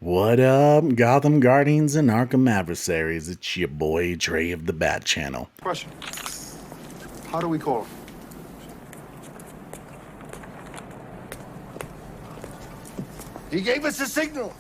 What up, Gotham Guardians and Arkham Adversaries? It's your boy Trey of the Bat Channel. Question. How do we call? He gave us a signal.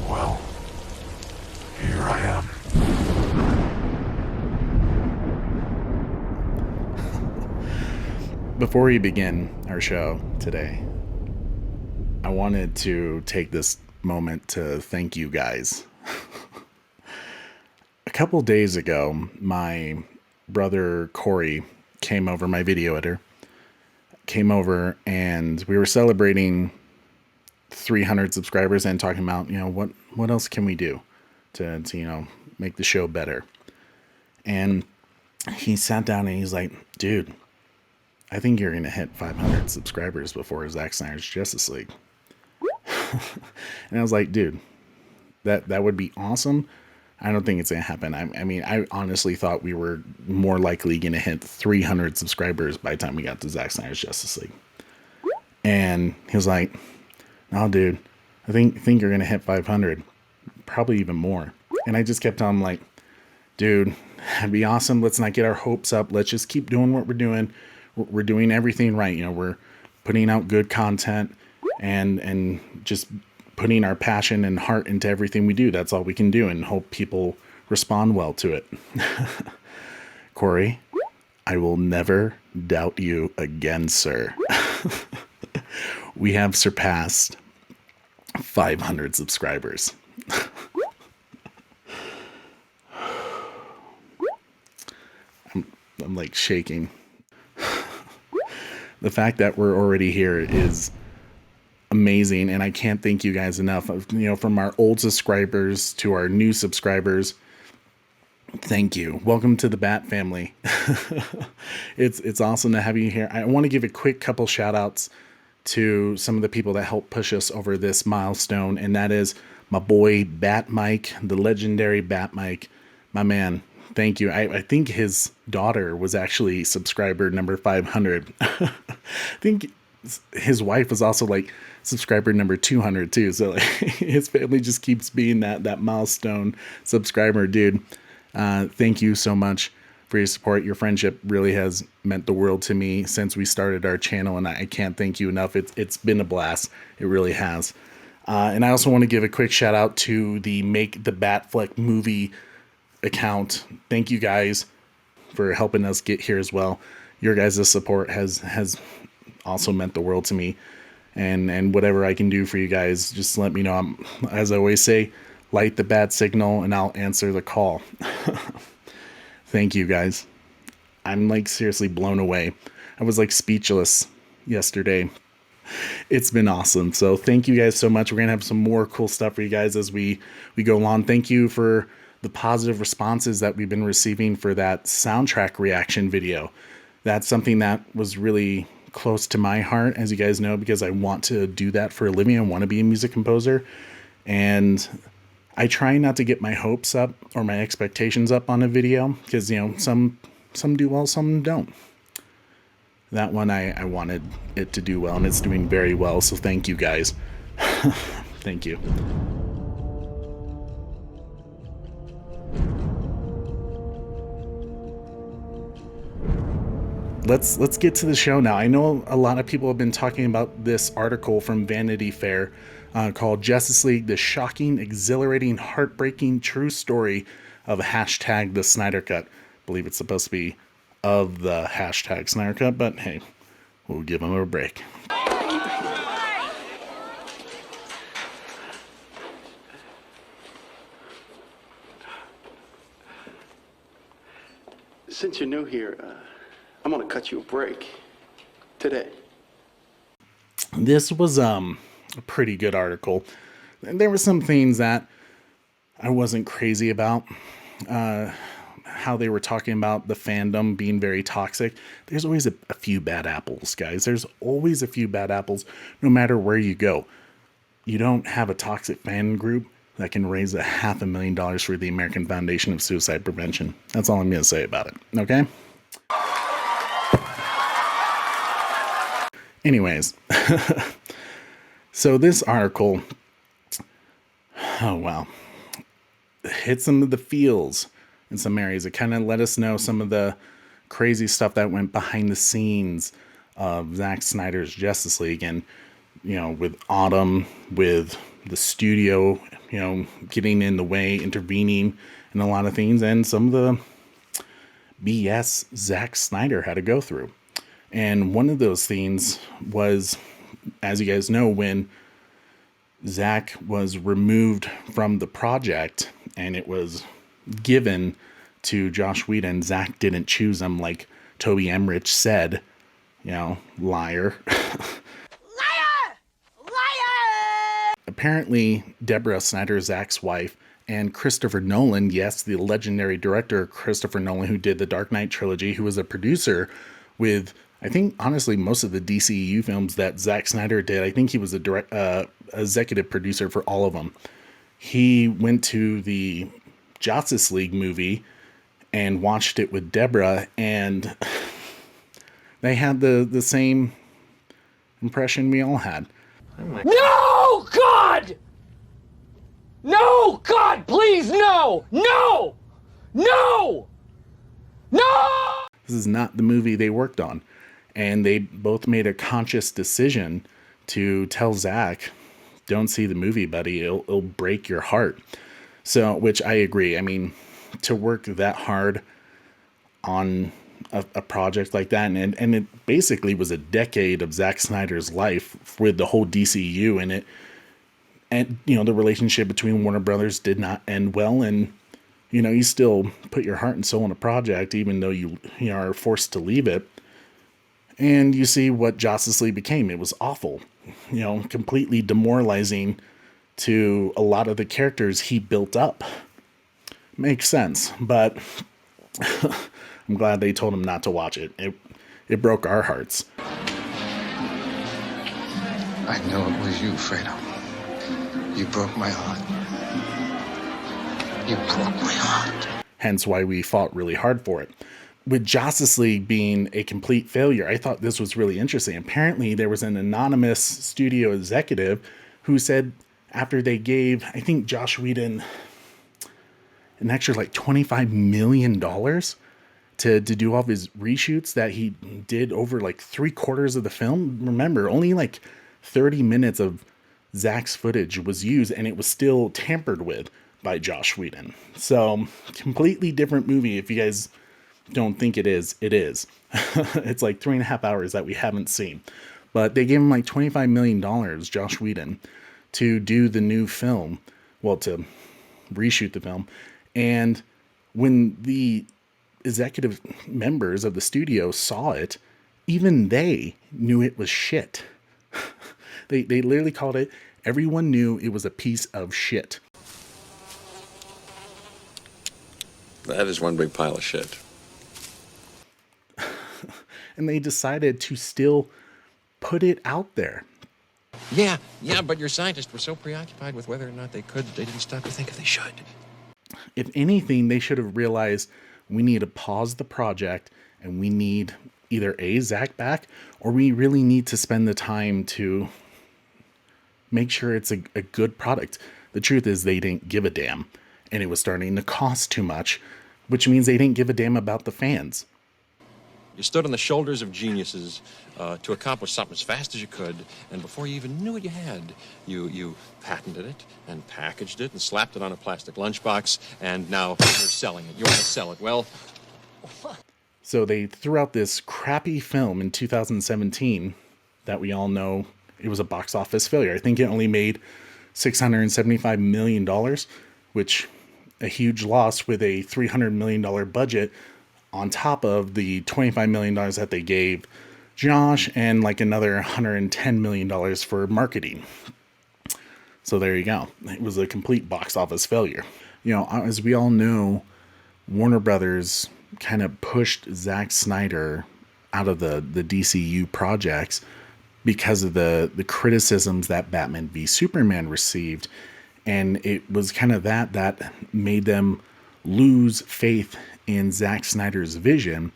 Well, here I am. Before we begin our show today, I wanted to take this moment to thank you guys. A couple days ago, my brother Corey came over, my video editor, came over and we were celebrating 300 subscribers and talking about, what else can we do to make the show better. And he sat down and he's like, dude, I think you're going to hit 500 subscribers before Zack Snyder's Justice League. And I was like, dude, that would be awesome. I don't think it's going to happen. I mean, I honestly thought we were more likely going to hit 300 subscribers by the time we got to Zack Snyder's Justice League. And he was like, no, dude, I think you're going to hit 500, probably even more. And I just kept telling him, like, dude, that'd be awesome. Let's not get our hopes up. Let's just keep doing what we're doing. We're doing everything right. We're putting out good content and just putting our passion and heart into everything we do. That's all we can do, and hope people respond well to it. Corey, I will never doubt you again, sir. We have surpassed 500 subscribers. I'm like shaking. The fact that we're already here is amazing, and I can't thank you guys enough. From our old subscribers to our new subscribers, thank you. Welcome to the Bat family. It's awesome to have you here. I want to give a quick couple shout outs to some of the people that helped push us over this milestone, and that is my boy Bat Mike, the legendary Bat Mike, my man. Thank you. I think his daughter was actually subscriber number 500. I think his wife was also like subscriber number 200 too. So like, his family just keeps being that milestone subscriber, dude. Thank you so much for your support. Your friendship really has meant the world to me since we started our channel, and I can't thank you enough. It's been a blast. It really has. And I also want to give a quick shout out to the Make the Batfleck movie account. Thank you guys for helping us get here as well. Your guys' support has also meant the world to me, and whatever I can do for you guys, just let me know. As I always say, light the bat signal and I'll answer the call. Thank you guys. I'm like seriously blown away. I was like speechless yesterday. It's been awesome. So thank you guys so much. We're gonna have some more cool stuff for you guys as we go along. Thank you for the positive responses that we've been receiving for that soundtrack reaction video. That's something that was really close to my heart, as you guys know, because I want to do that for a living. I want to be a music composer, and I try not to get my hopes up or my expectations up on a video, because some do well, some don't. That one I wanted it to do well, and it's doing very well, so thank you guys. Thank you. Let's get to the show now. I know a lot of people have been talking about this article from Vanity Fair called Josstice League, the shocking, exhilarating, heartbreaking, true story of hashtag the Snyder Cut. I believe it's supposed to be of the hashtag Snyder Cut, but hey, we'll give them a break. Since you're new here, I'm gonna cut you a break today. This was a pretty good article. There were some things that I wasn't crazy about. How they were talking about the fandom being very toxic. There's always a few bad apples, guys. There's always a few bad apples, no matter where you go. You don't have a toxic fan group that can raise $500,000 for the American Foundation of Suicide Prevention. That's all I'm going to say about it. Okay? Anyways, so this article, oh wow, hit some of the feels in some areas. It kind of let us know some of the crazy stuff that went behind the scenes of Zack Snyder's Josstice League, and with Autumn, with the studio, getting in the way, intervening in a lot of things, and some of the BS Zack Snyder had to go through. And one of those things was, as you guys know, when Zack was removed from the project and it was given to Joss Whedon, Zack didn't choose him, like Toby Emmerich said. Liar. Apparently, Deborah Snyder, Zack's wife, and Christopher Nolan, yes, the legendary director Christopher Nolan, who did the Dark Knight trilogy, who was a producer with, I think, honestly, most of the DCEU films that Zack Snyder did. I think he was a executive producer for all of them. He went to the Josstice League movie and watched it with Deborah, and they had the same impression we all had. No, God! No, God, please, no! No! No! No! This is not the movie they worked on. And they both made a conscious decision to tell Zack, don't see the movie, buddy. It'll break your heart. So, which I agree. I mean, to work that hard on a project like that, and it basically was a decade of Zack Snyder's life with the whole DCU in it. And, the relationship between Warner Brothers did not end well. And, you still put your heart and soul in a project, even though you are forced to leave it. And you see what Josstice League became. It was awful, completely demoralizing to a lot of the characters he built up. Makes sense, but I'm glad they told him not to watch it. It broke our hearts. I know it was you, Fredo. You broke my heart. You broke my heart. Hence why we fought really hard for it. With Josstice League being a complete failure, I thought this was really interesting. Apparently, there was an anonymous studio executive who said after they gave, I think, Joss Whedon an extra like $25 million to do all of his reshoots that he did over like 3/4 of the film. Remember, only like 30 minutes of Zack's footage was used, and it was still tampered with by Joss Whedon. So, completely different movie. If you guys don't think it is, it is. It's like 3.5 hours that we haven't seen. But they gave him like $25 million, Joss Whedon, to do the new film. Well, to reshoot the film. And when the executive members of the studio saw it, even they knew it was shit. They literally called it, everyone knew it was a piece of shit. That is one big pile of shit. And they decided to still put it out there. Yeah, but your scientists were so preoccupied with whether or not they could, they didn't stop to think if they should. If anything, they should have realized we need to pause the project, and we need either Zack back, or we really need to spend the time to make sure it's a good product. The truth is they didn't give a damn, and it was starting to cost too much, which means they didn't give a damn about the fans. You stood on the shoulders of geniuses to accomplish something as fast as you could, and before you even knew what you had, you patented it and packaged it and slapped it on a plastic lunchbox, and now you're selling it. You want to sell it. Well, So they threw out this crappy film in 2017 that we all know it was a box office failure. I think it only made $675 million, which a huge loss with a $300 million budget on top of the $25 million that they gave Josh and like another $110 million for marketing. So there you go. It was a complete box office failure. You know, as we all know, Warner Brothers kind of pushed Zack Snyder out of the DCU projects because of the criticisms that Batman v Superman received. And it was kind of that made them lose faith in Zack Snyder's vision,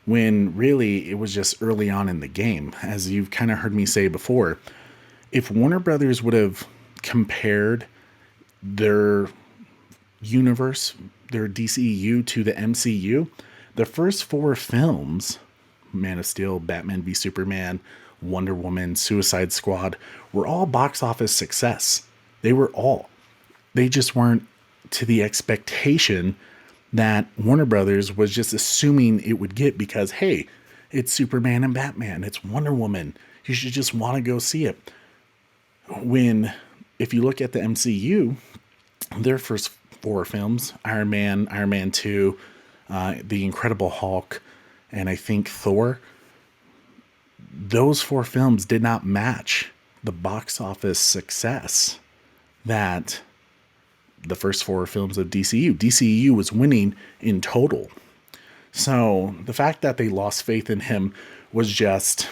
when really it was just early on in the game. As you've kind of heard me say before, if Warner Brothers would have compared their universe, their DCU to the MCU, the first 4 films, Man of Steel, Batman v Superman, Wonder Woman, Suicide Squad, were all box office success. They were all. They just weren't to the expectation that Warner Brothers was just assuming it would get because, hey, it's Superman and Batman, it's Wonder Woman, you should just want to go see it. When, if you look at the MCU, their first 4 films, Iron Man, Iron Man 2, The Incredible Hulk, and I think Thor, those 4 films did not match the box office success that the first 4 films of DCU. DCU was winning in total. So the fact that they lost faith in him was just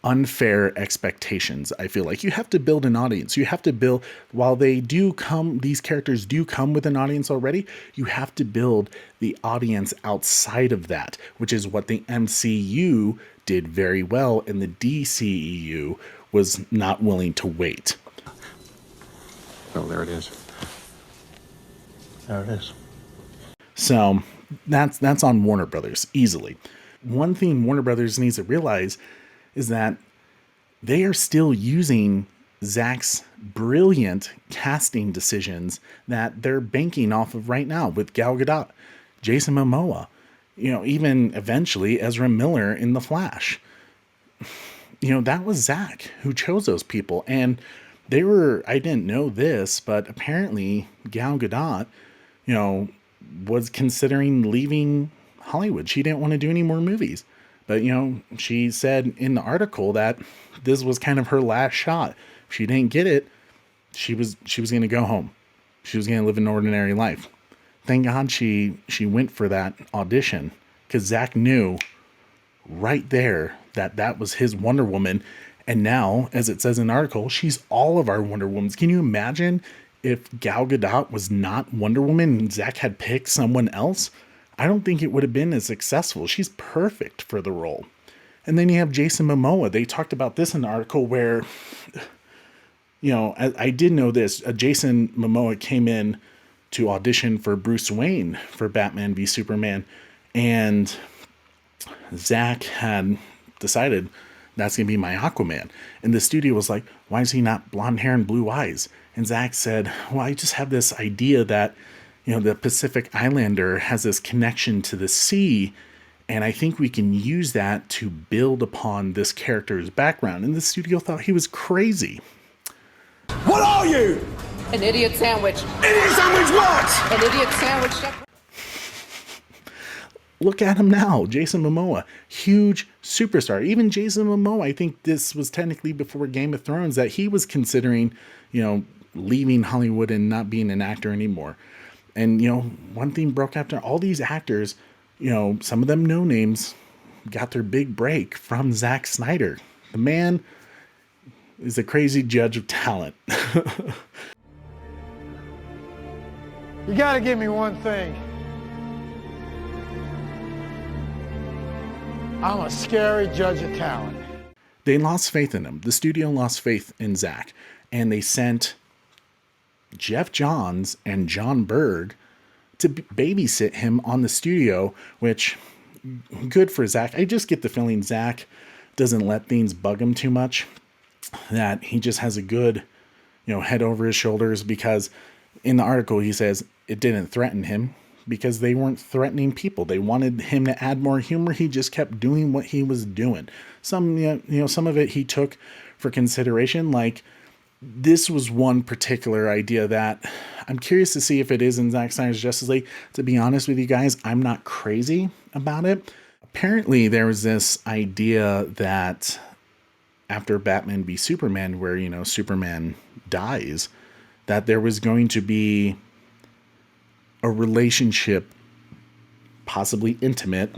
unfair expectations. I feel like you have to build an audience. You have to build, while they do come, these characters do come with an audience already, you have to build the audience outside of that, which is what the MCU did very well, and the DCEU was not willing to wait. well, there it is. There it is. So that's on Warner Brothers easily. One thing Warner Brothers needs to realize is that they are still using Zack's brilliant casting decisions that they're banking off of right now with Gal Gadot, Jason Momoa, you know, even eventually Ezra Miller in The Flash. You know, that was Zack who chose those people. And they were, I didn't know this, but apparently Gal Gadot, you know, was considering leaving Hollywood. She didn't want to do any more movies. But, you know, she said in the article that this was kind of her last shot. If she didn't get it, she was going to go home. She was going to live an ordinary life. Thank God she went for that audition, because Zack knew right there that that was his Wonder Woman. And now, as it says in the article, she's all of our Wonder Womans. Can you imagine if Gal Gadot was not Wonder Woman and Zack had picked someone else? I don't think it would have been as successful. She's perfect for the role. And then you have Jason Momoa. They talked about this in the article where, you know, I did know this. Jason Momoa came in to audition for Bruce Wayne for Batman v Superman. And Zack had decided that's going to be my Aquaman. And the studio was like, why is he not blonde hair and blue eyes? And Zack said, well, I just have this idea that, you know, the Pacific Islander has this connection to the sea, and I think we can use that to build upon this character's background. And the studio thought he was crazy. What are you? An idiot sandwich. Idiot sandwich what? An idiot sandwich. Look at him now, Jason Momoa, huge superstar. Even Jason Momoa, I think this was technically before Game of Thrones, that he was considering, you know, leaving Hollywood and not being an actor anymore. And, you know, one thing broke after all these actors, you know, some of them no names, got their big break from Zack Snyder. The man is a crazy judge of talent. You gotta give me one thing. I'm a scary judge of talent. They lost faith in him. The studio lost faith in Zack. And they sent Jeff Johns and John Berg to babysit him on the studio, which, good for Zack. I just get the feeling Zack doesn't let things bug him too much, that he just has a good, head over his shoulders, because in the article he says it didn't threaten him because they weren't threatening people. They wanted him to add more humor. He just kept doing what he was doing. Some, some of it he took for consideration. Like, this was one particular idea that I'm curious to see if it is in Zack Snyder's Justice League. To be honest with you guys, I'm not crazy about it. Apparently there was this idea that after Batman v Superman, where, Superman dies, that there was going to be a relationship, possibly intimate,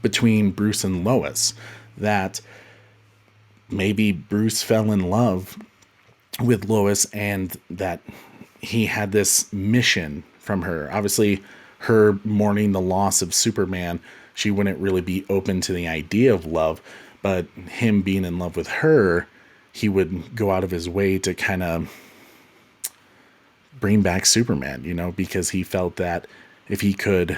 between Bruce and Lois. That maybe Bruce fell in love with Lois and that he had this mission from her. Obviously, her mourning the loss of Superman, she wouldn't really be open to the idea of love, but him being in love with her, he would go out of his way to kind of bring back Superman, because he felt that if he could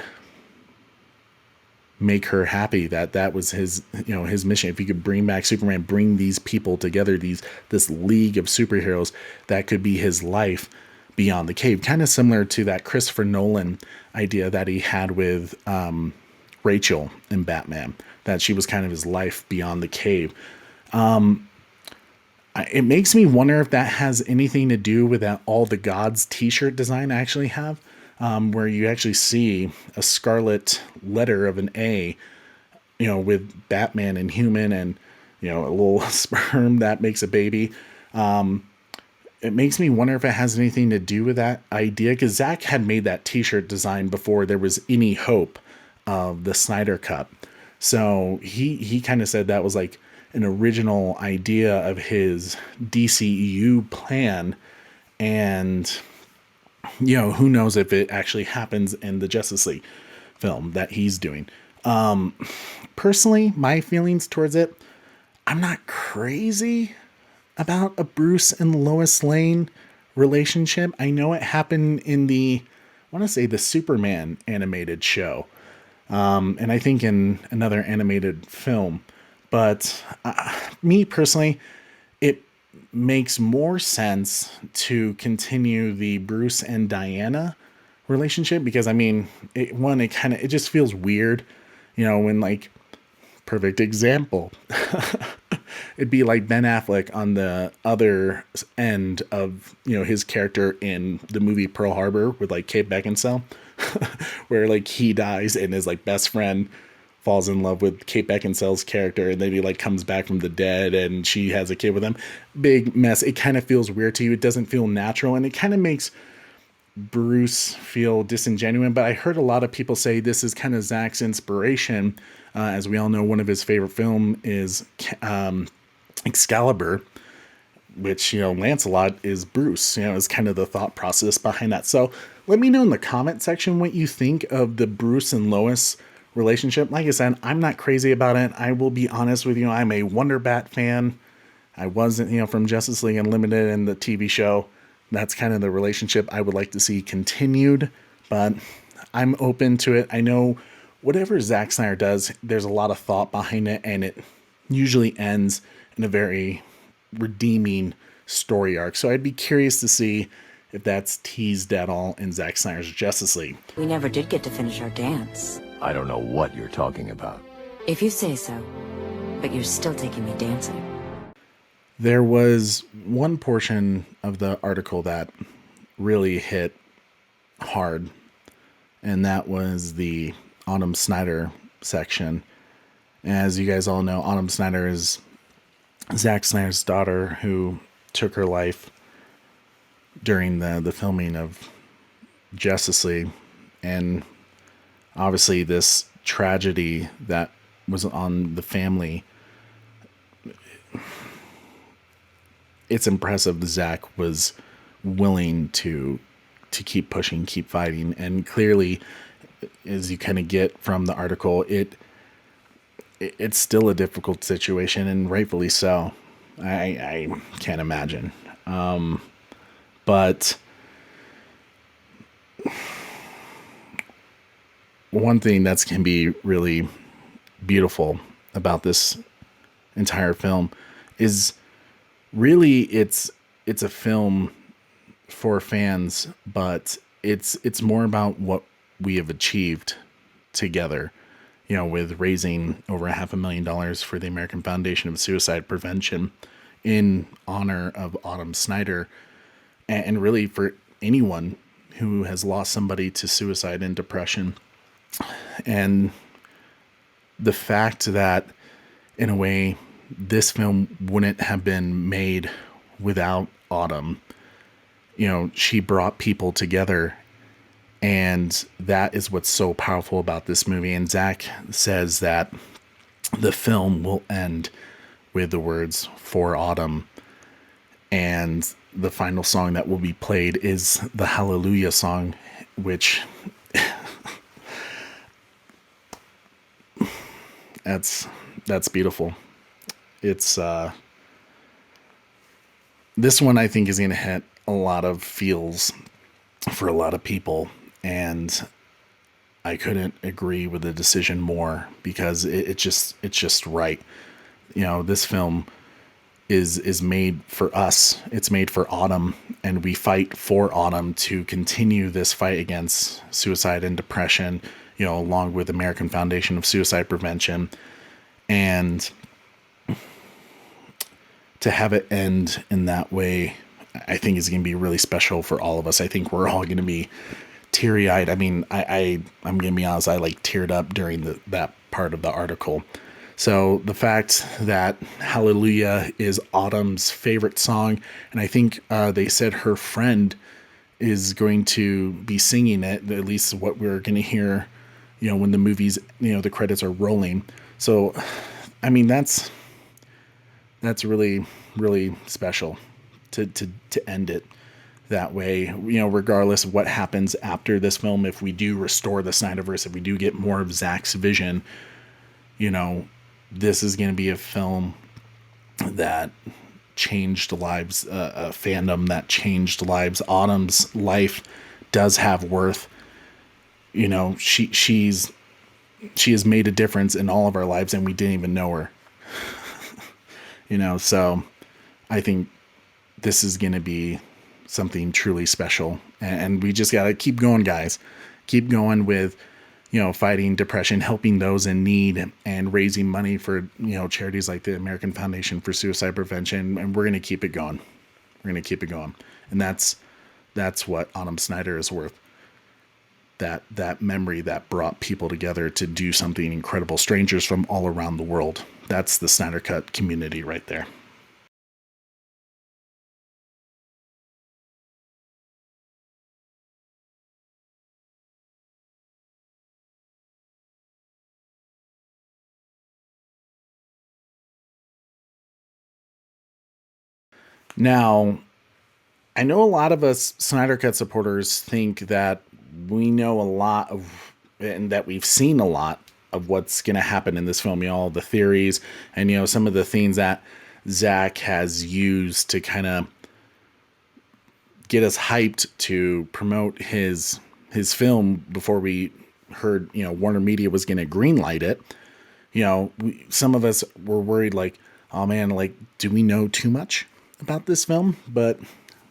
make her happy, that was his, his mission. If he could bring back Superman, bring these people together, this league of superheroes, that could be his life beyond the cave. Kind of similar to that Christopher Nolan idea that he had with Rachel in Batman, that she was kind of his life beyond the cave. It makes me wonder if that has anything to do with that All the Gods t-shirt design I actually have, where you actually see a scarlet letter of an A, with Batman and human and, a little sperm that makes a baby. It makes me wonder if it has anything to do with that idea, because Zack had made that t-shirt design before there was any hope of the Snyder Cut. So he kind of said that was like an original idea of his DCEU plan, and who knows if it actually happens in the Justice League film that he's doing. Personally, my feelings towards it, I'm not crazy about a Bruce and Lois Lane relationship. I know it happened in I want to say the Superman animated show, and I think in another animated film. But me personally, it makes more sense to continue the Bruce and Diana relationship, because it just feels weird, when, like, perfect example, it'd be like Ben Affleck on the other end of, his character in the movie Pearl Harbor with, like, Kate Beckinsale, where, like, he dies and his, like, best friend falls in love with Kate Beckinsale's character, and then he, like, comes back from the dead and she has a kid with him. Big mess. It kind of feels weird to you. It doesn't feel natural, and it kind of makes Bruce feel disingenuous. But I heard a lot of people say this is kind of Zack's inspiration. As we all know, one of his favorite film is Excalibur, which, Lancelot is Bruce, is kind of the thought process behind that. So let me know in the comment section what you think of the Bruce and Lois relationship. Like I said, I'm not crazy about it. I will be honest with you. I'm a Wonder Bat fan. I wasn't, from Justice League Unlimited and the TV show. That's kind of the relationship I would like to see continued, but I'm open to it. I know whatever Zack Snyder does, there's a lot of thought behind it, and it usually ends in a very redeeming story arc. So I'd be curious to see if that's teased at all in Zack Snyder's Justice League. We never did get to finish our dance. I don't know what you're talking about. If you say so, but you're still taking me dancing. There was one portion of the article that really hit hard, and that was the Autumn Snyder section. As you guys all know, Autumn Snyder is Zack Snyder's daughter, who took her life during the filming of Justice League. And obviously this tragedy that was on the family, it's impressive that Zack was willing to keep pushing, keep fighting. And clearly, as you kind of get from the article, it's still a difficult situation, and rightfully so. I can't imagine. But one thing that's can be really beautiful about this entire film is really it's a film for fans, but it's more about what we have achieved together, you know, with raising over $500,000 for the American Foundation of Suicide Prevention in honor of Autumn Snyder, and really for anyone who has lost somebody to suicide and depression. And the fact that, in a way, this film wouldn't have been made without Autumn. You know, she brought people together, and that is what's so powerful about this movie. And Zack says that the film will end with the words ForAutumn, and the final song that will be played is the Hallelujah song, which that's beautiful. It's this one I think is going to hit a lot of feels for a lot of people, and I couldn't agree with the decision more, because it's just right. You know, this film is made for us. It's made for Autumn, and we fight for Autumn to continue this fight against suicide and depression, you know, along with American Foundation of Suicide Prevention. And to have it end in that way, I think is going to be really special for all of us. I think we're all going to be teary-eyed. I mean, I'm going to be honest, I like teared up during that part of the article. So the fact that Hallelujah is Autumn's favorite song, and I think they said her friend is going to be singing it, at least what we're going to hear, you know, when the movies, you know, the credits are rolling. So, I mean, that's really, really special to end it that way, you know, regardless of what happens after this film. If we do restore the Snyderverse, if we do get more of Zack's vision, you know, this is going to be a film that changed lives, a fandom that changed lives. Autumn's life does have worth. You know, she has made a difference in all of our lives, and we didn't even know her. You know, so I think this is going to be something truly special, and we just got to keep going, guys. Keep going with, you know, fighting depression, helping those in need, and raising money for, you know, charities like the American Foundation for Suicide Prevention. And we're going to keep it going. We're going to keep it going. And that's what Autumn Snyder is worth. That memory that brought people together to do something incredible. Strangers from all around the world. That's the Snyder Cut community right there. Now, I know a lot of us Snyder Cut supporters think that we know a lot of, and that we've seen a lot of what's going to happen in this film. You know, all the theories and, you know, some of the things that Zack has used to kind of get us hyped to promote his film before we heard, you know, Warner Media was going to greenlight it. You know, some of us were worried, like, oh man, like, do we know too much about this film? But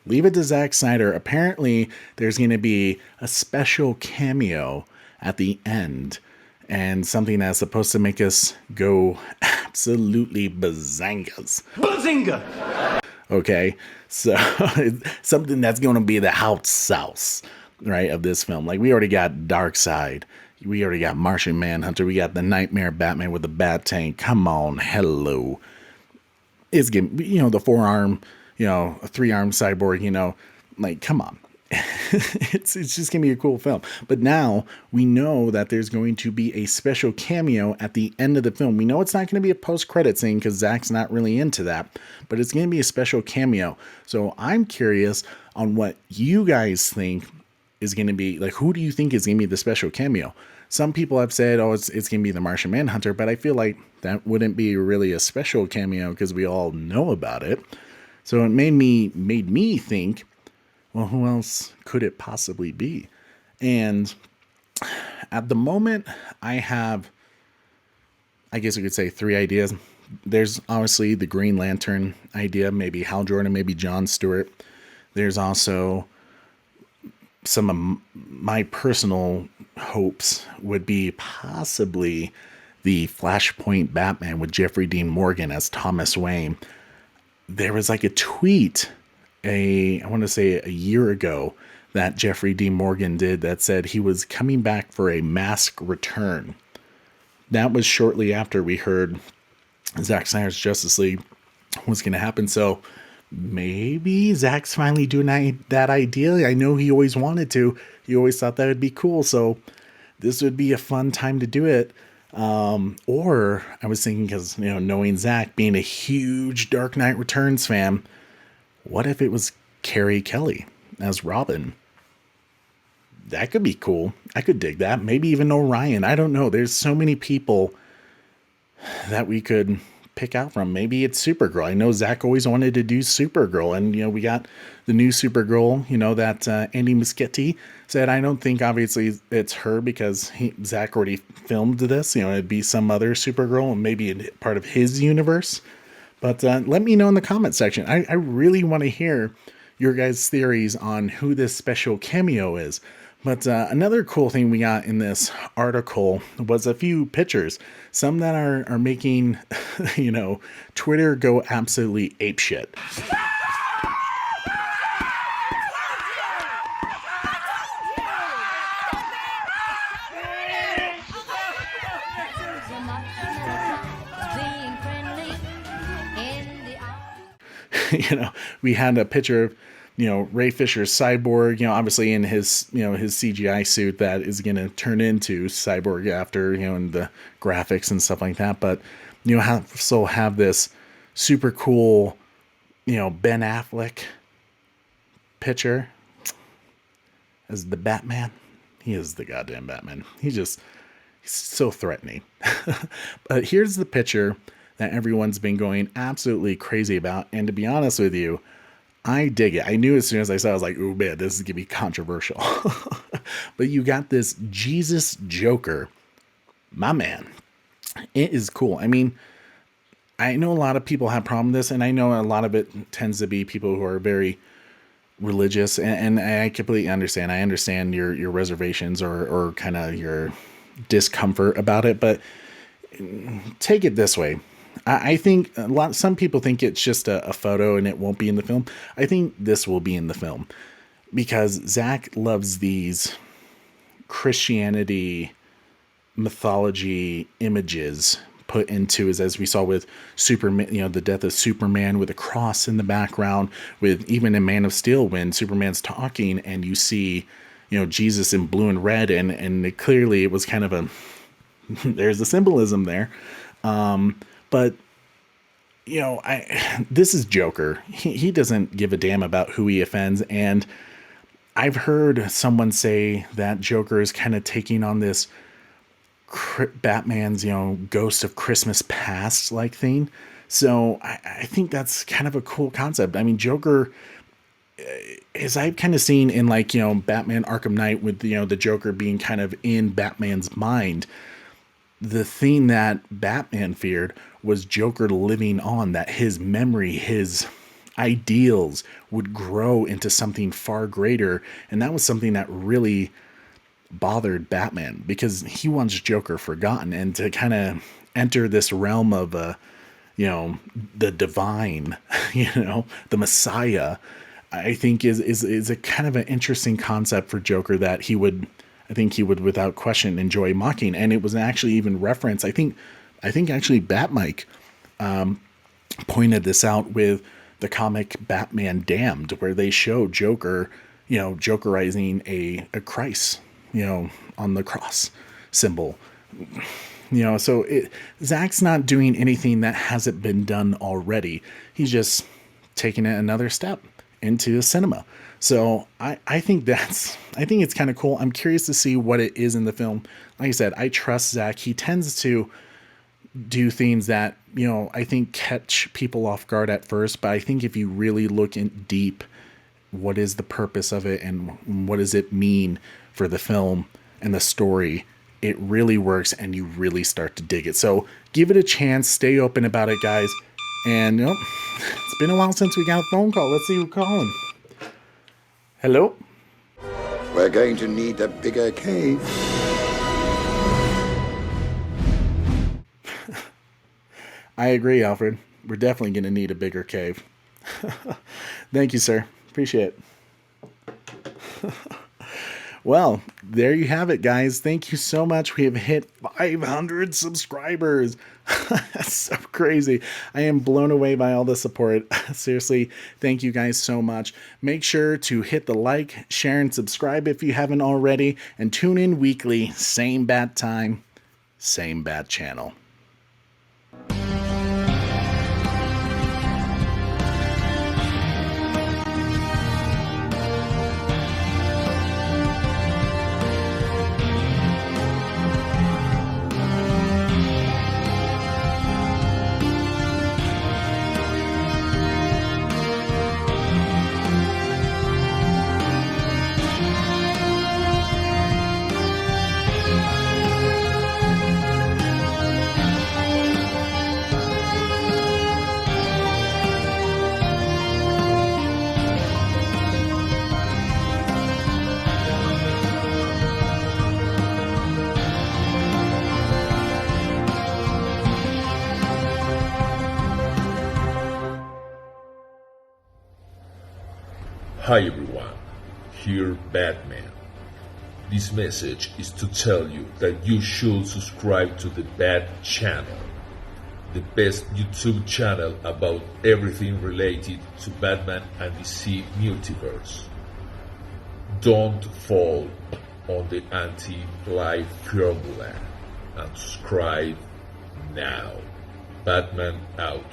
leave it to Zack Snyder. Apparently there's going to be a special cameo at the end, and something that's supposed to make us go absolutely bazangas. Bazinga! Okay, so something that's going to be the hot sauce, right, of this film. Like, we already got Darkseid, we already got Martian Manhunter, we got the Nightmare Batman with the Bat Tank. Come on, hello. It's getting, you know, the four-arm, you know, a three-arm cyborg, you know, like, come on. it's just gonna be a cool film. But now we know that there's going to be a special cameo at the end of the film. We know it's not going to be a post-credit scene because Zack's not really into that, but it's going to be a special cameo. So I'm curious on what you guys think is going to be, like, who do you think is going to be the special cameo? Some people have said, oh, it's going to be the Martian Manhunter, but I feel like that wouldn't be really a special cameo because we all know about it. So it made me think, well, who else could it possibly be? And at the moment, I guess you could say 3 ideas. There's obviously the Green Lantern idea, maybe Hal Jordan, maybe John Stewart. There's also some of my personal hopes would be possibly the Flashpoint Batman with Jeffrey Dean Morgan as Thomas Wayne. There was like a tweet, I want to say a year ago, that Jeffrey Dean Morgan did that said he was coming back for a mask return. That was shortly after we heard Zack Snyder's Justice League was going to happen. So maybe Zack's finally doing that idea. I know he always wanted to. He always thought that would be cool. So this would be a fun time to do it. Or I was thinking, because, knowing Zack being a huge Dark Knight Returns fan, what if it was Carrie Kelly as Robin? That could be cool. I could dig that. Maybe even Orion. I don't know. There's so many people that we could pick out from. Maybe it's Supergirl. I know Zack always wanted to do Supergirl, and we got the new Supergirl, that Andy Muschietti said. I don't think obviously it's her, because Zack already filmed this. It'd be some other Supergirl, and maybe part of his universe. But let me know in the comment section. I really want to hear your guys' theories on who this special cameo is. But another cool thing we got in this article was a few pictures, some that are making, Twitter go absolutely apeshit. We had a picture of, Ray Fisher's Cyborg, obviously in his, his CGI suit that is going to turn into Cyborg after, in the graphics and stuff like that. But, have this super cool, Ben Affleck picture as the Batman. He is the goddamn Batman. He's so threatening. But here's the picture that everyone's been going absolutely crazy about. And to be honest with you, I dig it. I knew as soon as I saw it, I was like, oh man, this is going to be controversial. But you got this Jesus Joker. My man. It is cool. I mean, I know a lot of people have problem with this, and I know a lot of it tends to be people who are very religious, and I completely understand. I understand your reservations or kind of your discomfort about it, but take it this way. I think some people think it's just a photo and it won't be in the film. I think this will be in the film, because Zack loves these Christianity mythology images put into, as we saw with Superman, the death of Superman with a cross in the background, with even in Man of Steel when Superman's talking and you see, Jesus in blue and red, and clearly it was kind of there's a symbolism there. But this is Joker. He doesn't give a damn about who he offends. And I've heard someone say that Joker is kind of taking on this Batman's, Ghost of Christmas Past like thing. So I think that's kind of a cool concept. I mean, Joker, as I've kind of seen in Batman Arkham Knight with, the Joker being kind of in Batman's mind, the thing that Batman feared was Joker living on, that his memory, his ideals would grow into something far greater. And that was something that really bothered Batman, because he wants Joker forgotten, and to kind of enter this realm of, the divine, the Messiah, I think is a kind of an interesting concept for Joker that I think he would without question enjoy mocking. And it was actually even referenced. I think actually Batmike pointed this out with the comic Batman Damned, where they show Joker, Jokerizing a Christ, on the cross symbol. So Zack's not doing anything that hasn't been done already. He's just taking it another step into cinema. So I think it's kind of cool. I'm curious to see what it is in the film. Like I said, I trust Zack. He tends to do things that, I think catch people off guard at first. But I think if you really look in deep, what is the purpose of it and what does it mean for the film and the story, it really works and you really start to dig it. So give it a chance, stay open about it, guys. And it's been a while since we got a phone call. Let's see who's calling. Hello? We're going to need a bigger cave. I agree, Alfred. We're definitely going to need a bigger cave. Thank you, sir. Appreciate it. Well, there you have it, guys. Thank you so much. We have hit 500 subscribers. That's so crazy. I am blown away by all the support. Seriously, thank you guys so much. Make sure to hit the like, share, and subscribe if you haven't already. And tune in weekly, same bat time, same bat channel. Hi everyone, here Batman. This message is to tell you that you should subscribe to the Bat channel, the best YouTube channel about everything related to Batman and DC multiverse. Don't fall on the anti-life formula and subscribe now. Batman out.